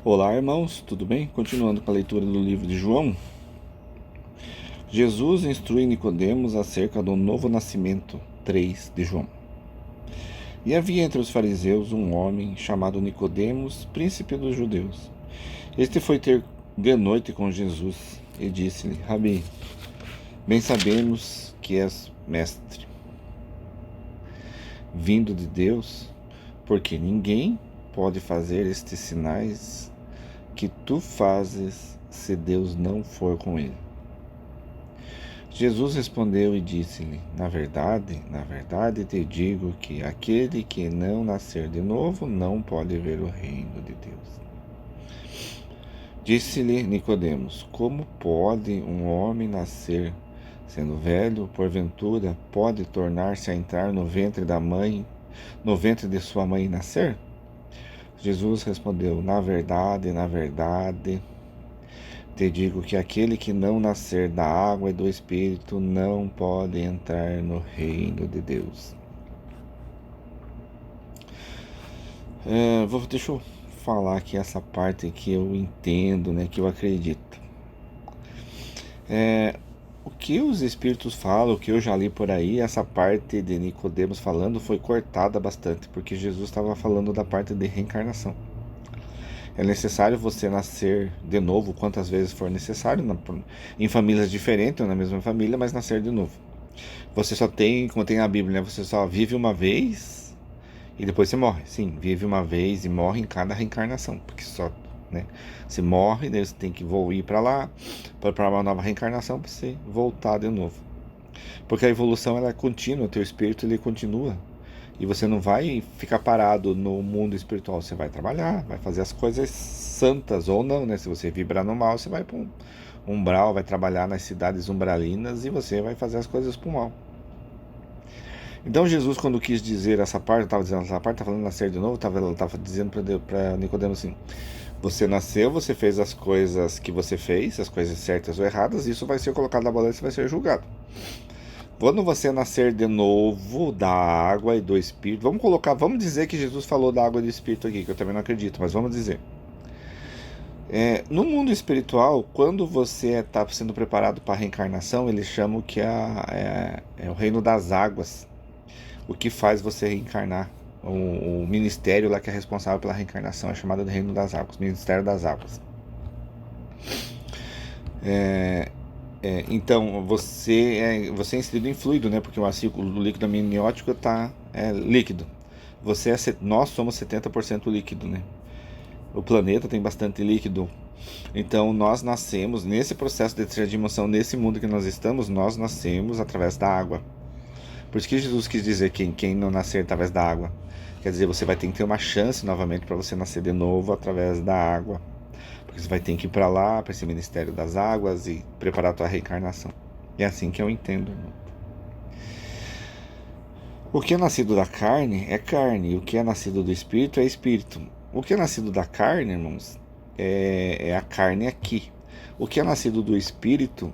Olá, irmãos, tudo bem? Continuando com a leitura do livro de João, Jesus instrui Nicodemos acerca do novo nascimento 3 de João. E havia entre os fariseus um homem chamado Nicodemos, príncipe dos judeus. Este foi ter de noite com Jesus e disse-lhe: Rabi, bem sabemos que és mestre, vindo de Deus, porque ninguém pode fazer estes sinais que tu fazes se Deus não for com ele. Jesus respondeu e disse-lhe: na verdade te digo que aquele que não nascer de novo não pode ver o reino de Deus. Disse-lhe Nicodemos: Como pode um homem nascer sendo velho? Porventura pode tornar-se a entrar no ventre da mãe, no ventre de sua mãe e nascer? Jesus respondeu: na verdade te digo que aquele que não nascer da água e do Espírito não pode entrar no reino de Deus. Deixa eu falar aqui essa parte que eu entendo, né, que eu acredito. O que os Espíritos falam, o que eu já li por aí, essa parte de Nicodemos falando foi cortada bastante, porque Jesus estava falando da parte de reencarnação. É necessário você nascer de novo quantas vezes for necessário, em famílias diferentes ou na mesma família, mas nascer de novo. Você só tem, como tem na Bíblia, né? Você só vive uma vez e depois você morre. Sim, vive uma vez e morre em cada reencarnação, porque só, né? Você morre, daí você tem que ir para lá, para uma nova reencarnação, para você voltar de novo. Porque a evolução ela é contínua, o teu espírito ele continua. E você não vai ficar parado no mundo espiritual, você vai trabalhar, vai fazer as coisas santas ou não, né? Se você vibrar no mal, você vai para um umbral, vai trabalhar nas cidades umbralinas e você vai fazer as coisas para o mal. Então Jesus, quando quis dizer essa parte, estava dizendo essa parte, estava falando nascer de novo, estava dizendo para Nicodemo assim: você nasceu, você fez as coisas que você fez, as coisas certas ou erradas, isso vai ser colocado na balança e vai ser julgado. Quando você nascer de novo da água e do Espírito, vamos dizer que Jesus falou da água e do Espírito aqui, que eu também não acredito, mas vamos dizer. No mundo espiritual, quando você está sendo preparado para a reencarnação, eles chamam que é o reino das águas, o que faz você reencarnar. O ministério lá que é responsável pela reencarnação é chamado de reino das águas, Ministério das Águas. Então, você é inserido em fluido, né? Porque o líquido amniótico está líquido. Nós somos 70% líquido, né? O planeta tem bastante líquido. Então, nós nascemos, nesse processo de terceira dimensão, nesse mundo que nós estamos, nós nascemos através da água. Por isso que Jesus quis dizer que quem não nascer através da água. Quer dizer, você vai ter que ter uma chance novamente para você nascer de novo através da água. Porque você vai ter que ir para lá, para esse Ministério das Águas e preparar a tua reencarnação. É assim que eu entendo. O que é nascido da carne é carne, e o que é nascido do espírito é espírito. O que é nascido da carne, irmãos, é a carne aqui. O que é nascido do espírito,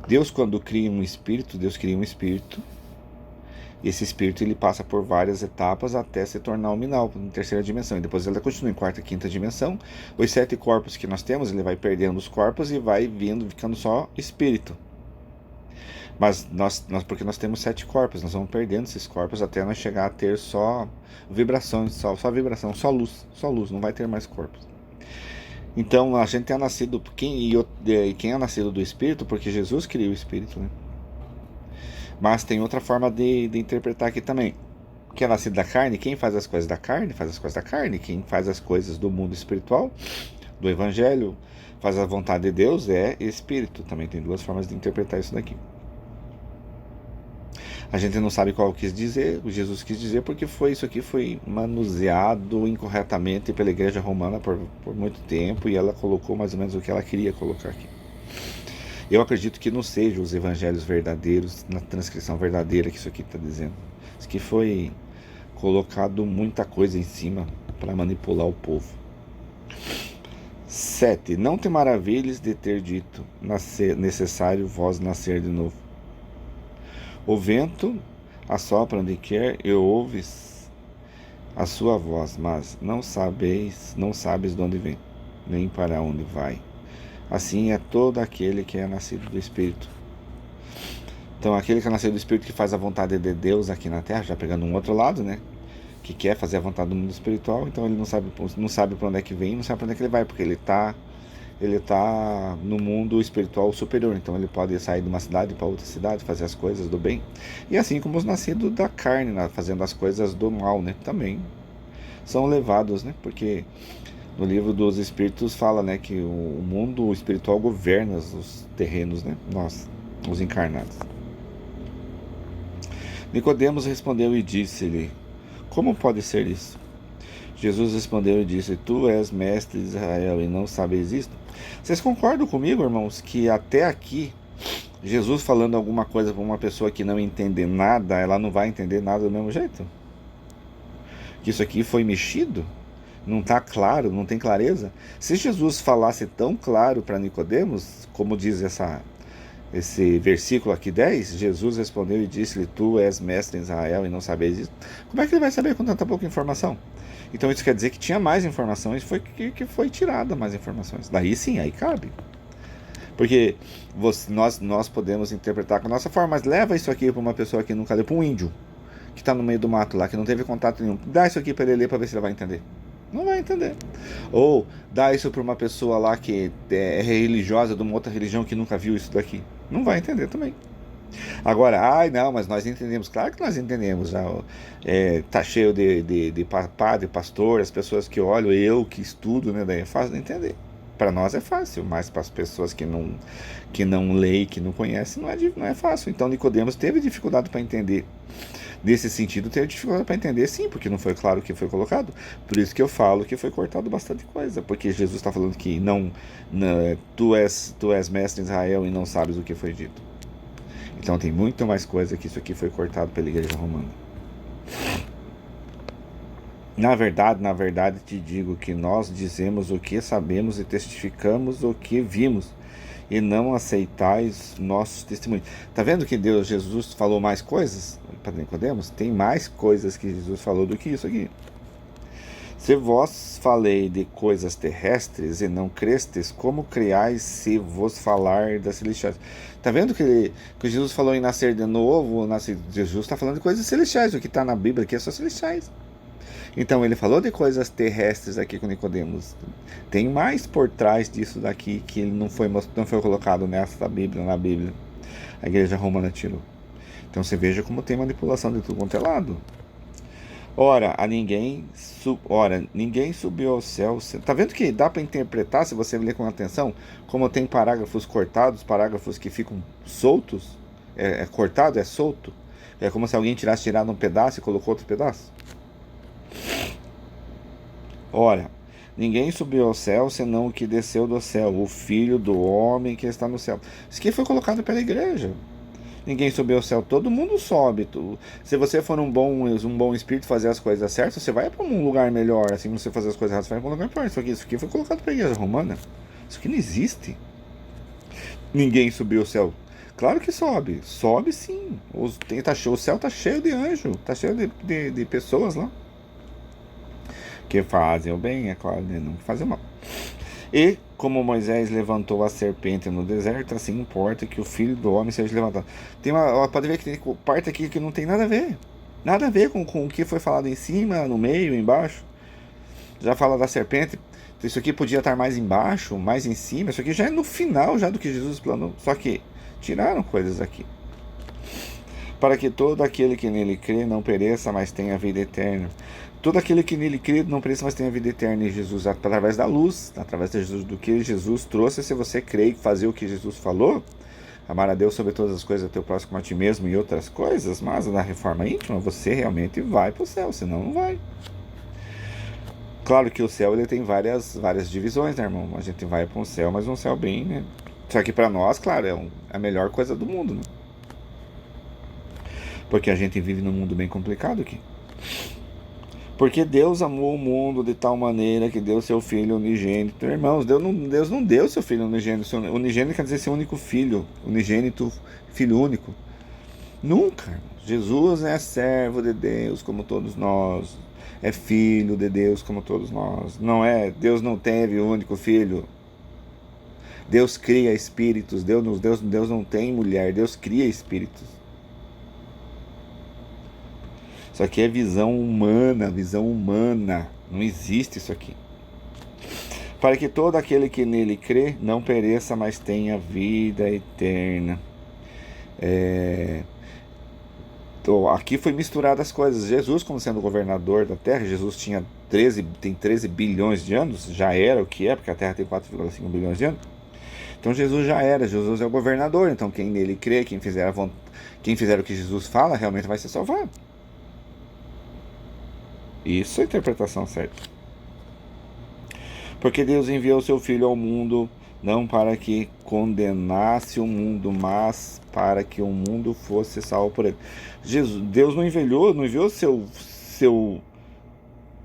Deus quando cria um espírito, Deus cria um espírito. Esse espírito ele passa por várias etapas até se tornar um minal, em terceira dimensão. E depois ele continua em quarta e quinta dimensão. Os 7 corpos que nós temos, ele vai perdendo os corpos e vai ficando só espírito. Mas porque nós temos 7 corpos, nós vamos perdendo esses corpos até nós chegar a ter só vibrações, só vibração, só luz, não vai ter mais corpos. Então a gente é nascido, quem é nascido do Espírito, porque Jesus criou o Espírito, né? Mas tem outra forma de interpretar aqui também. Que é nascido da carne, quem faz as coisas da carne, faz as coisas da carne. Quem faz as coisas do mundo espiritual, do Evangelho, faz a vontade de Deus, é Espírito. Também tem duas formas de interpretar isso daqui. A gente não sabe qual quis dizer, o Jesus quis dizer, porque isso aqui foi manuseado incorretamente pela Igreja Romana por muito tempo, e ela colocou mais ou menos o que ela queria colocar aqui. Eu acredito que não sejam os evangelhos verdadeiros, na transcrição verdadeira que isso aqui está dizendo. Isso aqui foi colocado muita coisa em cima para manipular o povo. 7. Não te maravilhes de ter dito, necessário vós nascer de novo. O vento assopra onde quer e ouves a sua voz, mas não sabes de onde vem. nem para onde vai. Assim é todo aquele que é nascido do Espírito. Então, aquele que é nascido do Espírito, que faz a vontade de Deus aqui na Terra, já pegando um outro lado, né? Que quer fazer a vontade do mundo espiritual, então ele não sabe para onde é que vem, não sabe para onde é que ele vai, porque ele tá no mundo espiritual superior, então ele pode sair de uma cidade para outra cidade, fazer as coisas do bem. E assim como os nascidos da carne, né? Fazendo as coisas do mal, né? Também são levados, né? Porque no livro dos Espíritos fala, né, que o mundo espiritual governa os terrenos, né? Nós, os encarnados. Nicodemos respondeu e disse-lhe: Como pode ser isso? Jesus respondeu e disse: Tu és mestre de Israel e não sabes isto? Vocês concordam comigo, irmãos, que até aqui Jesus falando alguma coisa para uma pessoa que não entende nada, ela não vai entender nada do mesmo jeito? Que isso aqui foi mexido? Não está claro, não tem clareza? Se Jesus falasse tão claro para Nicodemos, como diz esse versículo aqui 10, Jesus respondeu e disse-lhe: Tu és mestre em Israel e não sabes isso. Como é que ele vai saber com tanta pouca informação? Então isso quer dizer que tinha mais informações, que foi tirada mais informações. Daí sim, aí cabe. Porque nós podemos interpretar com a nossa forma, mas leva isso aqui para uma pessoa que nunca leu, para um índio, que está no meio do mato lá, que não teve contato nenhum. Dá isso aqui para ele ler para ver se ele vai entender. Não vai entender. Ou dá isso para uma pessoa lá que é religiosa de uma outra religião que nunca viu isso daqui. Não vai entender também. Agora, não, mas nós entendemos. Claro que nós entendemos. Já, tá cheio de padre, pastor, as pessoas que olham, eu que estudo, né? Daí é fácil de entender. Para nós é fácil, mas para as pessoas que não leem, que não conhecem, não é fácil. Então Nicodemos teve dificuldade para entender. Nesse sentido, teve dificuldade para entender, sim, porque não foi claro o que foi colocado. Por isso que eu falo que foi cortado bastante coisa, porque Jesus está falando que tu és mestre em Israel e não sabes o que foi dito. Então tem muito mais coisa que isso aqui foi cortado pela Igreja Romana. Na verdade te digo que nós dizemos o que sabemos e testificamos o que vimos, e não aceitais nossos testemunhos. Tá vendo que Jesus falou mais coisas para Nicodemos? Tem mais coisas que Jesus falou do que isso aqui. Se vós falei de coisas terrestres e não crestes, como criais se vos falar das celestiais? Tá vendo que Jesus falou em nascer de novo? Jesus está falando de coisas celestiais. O que está na Bíblia aqui é só celestiais. Então ele falou de coisas terrestres aqui com Nicodemos. Tem mais por trás disso daqui que não foi colocado na Bíblia. A Igreja Romana tirou. Então você veja como tem manipulação de tudo quanto é lado. Ora, ninguém subiu ao céu. Tá vendo que dá para interpretar, se você ler com atenção, como tem parágrafos cortados, parágrafos que ficam soltos? Cortado, é solto. É como se alguém tivesse tirado um pedaço e colocou outro pedaço. Ora, ninguém subiu ao céu senão o que desceu do céu, o Filho do Homem que está no céu. Isso aqui foi colocado pela igreja. Ninguém subiu ao céu, todo mundo sobe. Se você for um bom espírito fazer as coisas certas, você vai para um lugar melhor. Assim, você fazer as coisas erradas, você vai para um lugar pior. Isso aqui foi colocado pela igreja romana. Isso aqui não existe. Ninguém subiu ao céu. Claro que sobe. Sobe sim. O céu está cheio de anjos. Está cheio de pessoas lá. Que fazem o bem, é claro, né? Não fazem o mal. E como Moisés levantou a serpente no deserto, assim importa que o Filho do Homem seja levantado. Pode ver que tem parte aqui que não tem nada a ver. Nada a ver com o que foi falado em cima, no meio, embaixo. Já fala da serpente. Isso aqui podia estar mais embaixo, mais em cima. Isso aqui já é no final já do que Jesus planou. Só que tiraram coisas aqui. Para que todo aquele que nele crê não pereça, mas tenha vida eterna. Todo aquele que nele crê não pereça, mas tenha vida eterna em Jesus, através da luz, através do que Jesus trouxe. Se você crê e fazer o que Jesus falou, amar a Deus sobre todas as coisas, teu próximo a ti mesmo e outras coisas, mas na reforma íntima você realmente vai para o céu, senão não vai. Claro que o céu ele tem várias divisões, né, irmão? A gente vai para um céu, mas um céu bem, né? Só que para nós, claro, é a melhor coisa do mundo, né? Porque a gente vive num mundo bem complicado aqui. Porque Deus amou o mundo de tal maneira que deu seu Filho unigênito. Irmãos, Deus não deu seu Filho unigênito. Unigênito quer dizer seu único filho. Unigênito, filho único. Nunca. Jesus é servo de Deus, como todos nós. é filho de Deus como todos nós. Não é, Deus não teve um único filho. Deus cria espíritos, Deus não tem mulher, Deus cria espíritos. Isso aqui é visão humana, não existe isso aqui. Para que todo aquele que nele crê não pereça, mas tenha vida eterna. Aqui foi misturado as coisas. Jesus, como sendo governador da Terra, Jesus tem 13 bilhões de anos, já era o que é, porque a Terra tem 4,5 bilhões de anos. Então Jesus já era, Jesus é o governador. Então quem nele crê, quem fizer o que Jesus fala, realmente vai ser salvado. Isso é a interpretação certa. Porque Deus enviou seu Filho ao mundo, não para que condenasse o mundo, mas para que o mundo fosse salvo por ele. Deus não enviou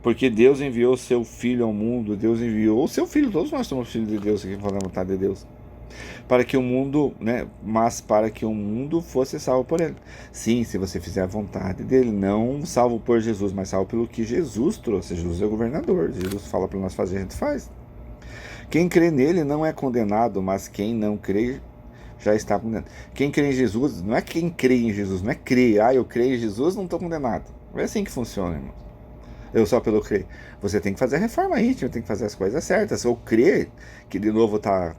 porque Deus enviou seu Filho ao mundo, Deus enviou o seu Filho, todos nós somos filhos de Deus, aqui fazendo a vontade de Deus. Para que o mundo, mas para que o mundo fosse salvo por ele. Sim, se você fizer a vontade dele, não salvo por Jesus, mas salvo pelo que Jesus trouxe. Jesus é o governador, Jesus fala para nós fazer, a gente faz. Quem crê nele não é condenado, mas quem não crê já está condenado. Quem crê em Jesus, não é quem crê em Jesus, não é crer, eu creio em Jesus, não estou condenado. Não é assim que funciona, irmão. Eu só pelo crer. Você tem que fazer a reforma íntima, tem que fazer as coisas certas. Ou crer, que de novo tá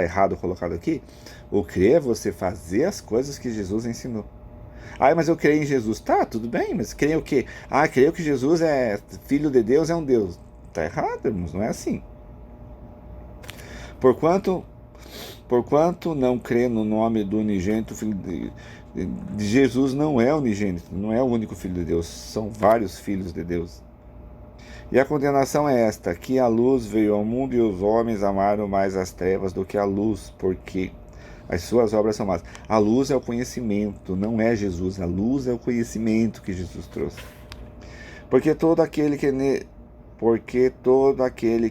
errado colocado aqui, o crer é você fazer as coisas que Jesus ensinou. Mas eu creio em Jesus. Tá, tudo bem, mas creio o quê? Creio que Jesus é filho de Deus, é um Deus. Tá errado, irmãos, não é assim. Porquanto não crê no nome do unigênito filho de Jesus, não é unigênito, não é o único filho de Deus, são vários filhos de Deus. E a condenação é esta, que a luz veio ao mundo e os homens amaram mais as trevas do que a luz, porque as suas obras são más. A luz é o conhecimento, não é Jesus, a luz é o conhecimento que Jesus trouxe. Porque todo aquele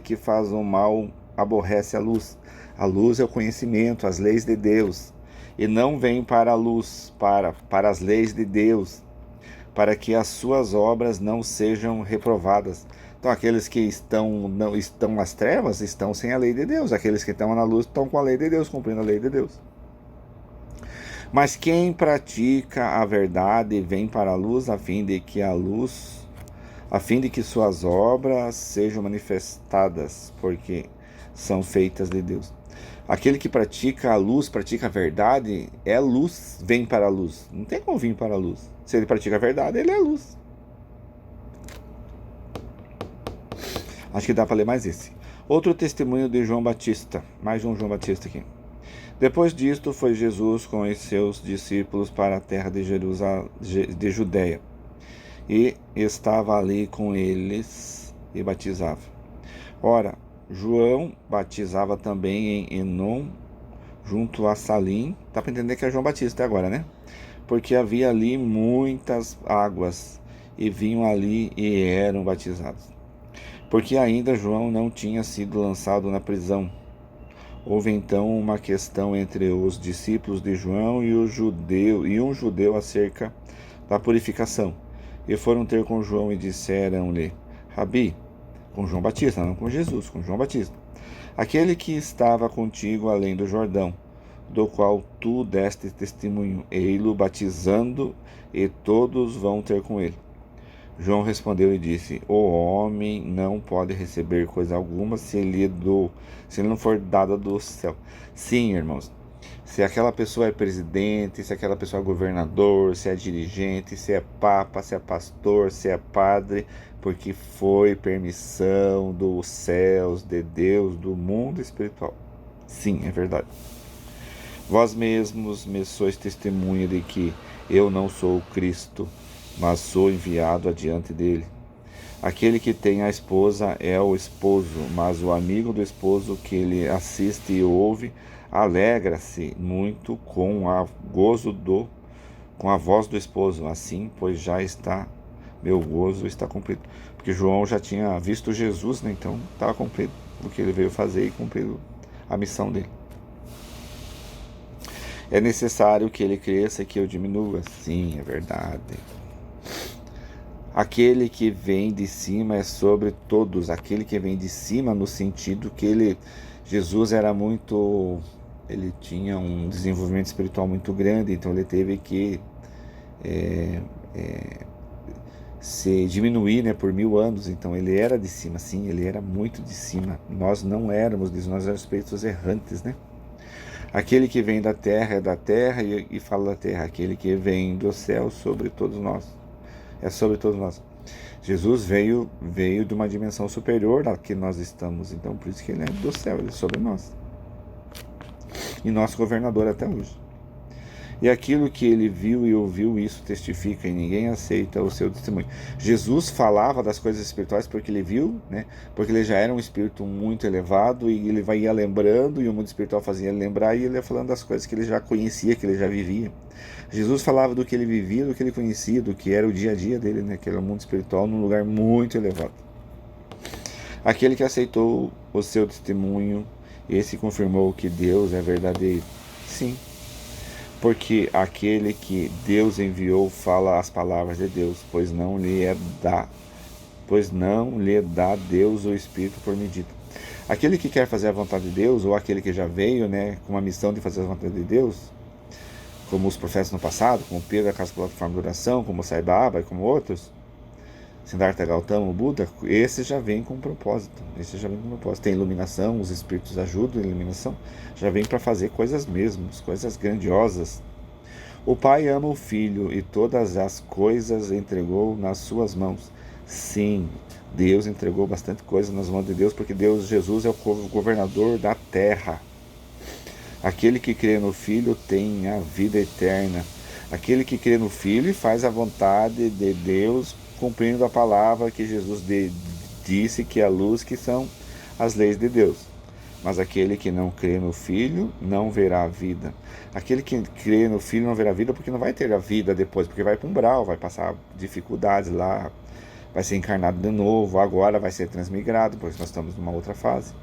que faz o mal aborrece a luz. A luz é o conhecimento, as leis de Deus, e não vem para a luz, para as leis de Deus, para que as suas obras não sejam reprovadas. Então aqueles que não estão nas trevas estão sem a lei de Deus, aqueles que estão na luz estão com a lei de Deus, cumprindo a lei de Deus. Mas quem pratica a verdade vem para a luz, a fim de que suas obras sejam manifestadas, porque são feitas de Deus. Aquele que pratica a luz, pratica a verdade, é luz, vem para a luz. Não tem como vir para a luz. Se ele pratica a verdade, ele é luz. Acho que dá para ler mais esse. Outro testemunho de João Batista. Mais um João Batista aqui. Depois disto, foi Jesus com os seus discípulos para a terra de Judéia. E estava ali com eles e batizava. Ora, João batizava também em Enom, junto a Salim. Dá para entender que é João Batista agora, né? Porque havia ali muitas águas, e vinham ali e eram batizados. Porque ainda João não tinha sido lançado na prisão. Houve então uma questão entre os discípulos de João e um judeu acerca da purificação. E foram ter com João e disseram-lhe: Rabi, com João Batista, não com Jesus, com João Batista, aquele que estava contigo além do Jordão, do qual tu deste testemunho, ei-lo batizando, e todos vão ter com ele. João respondeu e disse: o homem não pode receber coisa alguma se ele não for dada do céu. Sim, irmãos, se aquela pessoa é presidente, se aquela pessoa é governador, se é dirigente, se é papa, se é pastor, se é padre, porque foi permissão dos céus, de Deus, do mundo espiritual. Sim, é verdade. Vós mesmos me sois testemunha de que eu não sou o Cristo, mas sou enviado adiante dele. Aquele que tem a esposa é o esposo, mas o amigo do esposo que ele assiste e ouve alegra-se muito com a voz do esposo. Assim, pois já está, meu gozo está cumprido. Porque João já tinha visto Jesus, né? Então estava cumprido o que ele veio fazer e cumprido a missão dele. É necessário que ele cresça e que eu diminua. Sim, é verdade. Aquele que vem de cima é sobre todos. Aquele que vem de cima no sentido que Jesus era muito, ele tinha um desenvolvimento espiritual muito grande, então ele teve que é, se diminuir, né, por 1000 anos. Então ele era de cima, sim, ele era muito de cima. Nós não éramos disso, nós éramos espíritos errantes, né? Aquele que vem da terra é da terra e fala da terra. Aquele que vem do céu sobre todos nós. É sobre todos nós. Jesus veio de uma dimensão superior à que nós estamos. Então, por isso que ele é do céu, ele é sobre nós. E nosso governador até hoje. E aquilo que ele viu e ouviu, isso testifica, e ninguém aceita o seu testemunho. Jesus falava das coisas espirituais porque ele viu, né? Porque ele já era um espírito muito elevado, e ele ia lembrando, e o mundo espiritual fazia ele lembrar, e ele ia falando das coisas que ele já conhecia, que ele já vivia. Jesus falava do que ele vivia, do que ele conhecia, do que era o dia a dia dele, né? Que era o mundo espiritual num lugar muito elevado. Aquele que aceitou o seu testemunho, esse confirmou que Deus é verdadeiro. Sim, porque aquele que Deus enviou fala as palavras de Deus, pois não lhe dá Deus o Espírito por medida. Aquele que quer fazer a vontade de Deus, ou aquele que já veio, né, com a missão de fazer a vontade de Deus, como os profetas no passado, como Pedro, a casa plataforma de oração, como Sai Baba e como outros, Siddhartha Gautama, o Buda, esse já vem com propósito. Esse já vem com propósito. Tem iluminação, os espíritos ajudam a iluminação. Já vem para fazer coisas mesmas, coisas grandiosas. O Pai ama o Filho e todas as coisas entregou nas suas mãos. Sim, Deus entregou bastante coisa nas mãos de Deus, porque Jesus é o governador da terra. Aquele que crê no Filho tem a vida eterna. Aquele que crê no Filho e faz a vontade de Deus, cumprindo a palavra que Jesus disse, que é a luz, que são as leis de Deus. Mas aquele que não crê no Filho não verá a vida. Aquele que crê no Filho não verá a vida porque não vai ter a vida depois, porque vai para um umbral, vai passar dificuldades lá, vai ser encarnado de novo, agora vai ser transmigrado, pois nós estamos numa outra fase.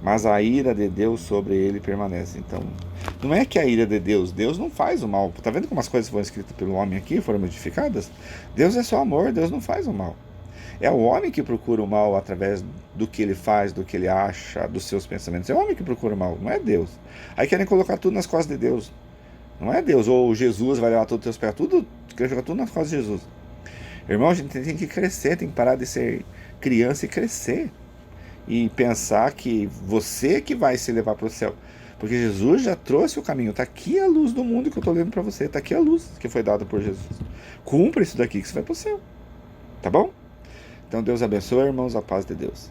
Mas a ira de Deus sobre ele permanece. Então, não é que a ira de Deus não faz o mal. Tá vendo como as coisas foram escritas pelo homem aqui, foram modificadas? Deus é só amor, Deus não faz o mal. É o homem que procura o mal através do que ele faz, do que ele acha, dos seus pensamentos. É o homem que procura o mal, não é Deus. Aí querem colocar tudo nas costas de Deus. Não é Deus, ou Jesus vai levar todos os teus pés, tudo, quer jogar tudo nas costas de Jesus. Irmão, a gente tem que crescer, tem que parar de ser criança e crescer. E pensar que você que vai se levar para o céu. Porque Jesus já trouxe o caminho. Está aqui a luz do mundo que eu estou lendo para você. Está aqui a luz que foi dada por Jesus. Cumpra isso daqui que você vai para o céu. Tá bom? Então Deus abençoe, irmãos, a paz de Deus.